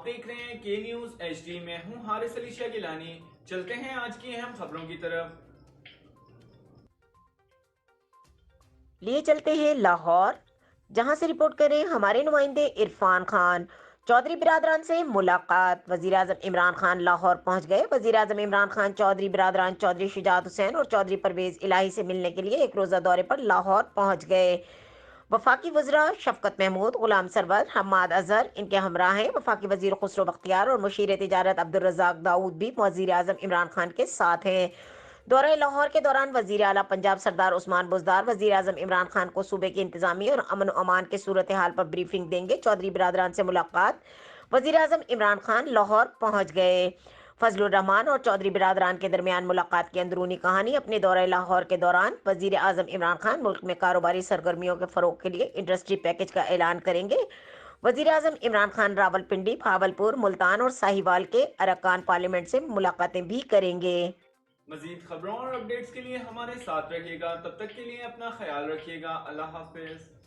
آپ دیکھ رہے ہیں کے نیوز ایچ ڈی، میں ہوں حارث علی شاہ گیلانی۔ چلتے ہیں آج کی اہم خبروں کی طرف۔ لیے چلتے ہیں لاہور، جہاں سے رپورٹ کریں ہمارے نمائندے عرفان خان۔ چودھری برادران سے ملاقات، وزیر اعظم عمران خان لاہور پہنچ گئے۔ وزیر اعظم عمران خان چودھری برادران چودھری شجاعت حسین اور چودھری پرویز الہی سے ملنے کے لیے ایک روزہ دورے پر لاہور پہنچ گئے۔ وفاقی وزراء شفقت محمود، غلام سرور، حماد اظہر ان کے ہمراہ ہیں۔ وفاقی وزیر خسرو بختیار اور مشیر تجارت عبدالرزاق داؤد بھی وزیر اعظم عمران خان کے ساتھ ہیں۔ دورہ لاہور کے دوران وزیر اعلیٰ پنجاب سردار عثمان بزدار وزیر اعظم عمران خان کو صوبے کی انتظامی اور امن و امان کے صورتحال پر بریفنگ دیں گے۔ چودھری برادران سے ملاقات، وزیر اعظم عمران خان لاہور پہنچ گئے۔ فضل الرحمان اور چودھری برادران کے درمیان ملاقات کی اندرونی کہانی۔ اپنے دورہ لاہور کے دوران وزیر اعظم عمران خان ملک میں کاروباری سرگرمیوں کے فروغ کے لیے انڈسٹری پیکج کا اعلان کریں گے۔ وزیر اعظم عمران خان راولپنڈی، بھاولپور، ملتان اور ساہیوال کے ارکان پارلیمنٹ سے ملاقاتیں بھی کریں گے۔ مزید خبروں اور اپڈیٹس کے لیے ہمارے ساتھ رہیے گا، تب تک کے لیے اپنا خیال رکھیے گا۔ اللہ حافظ۔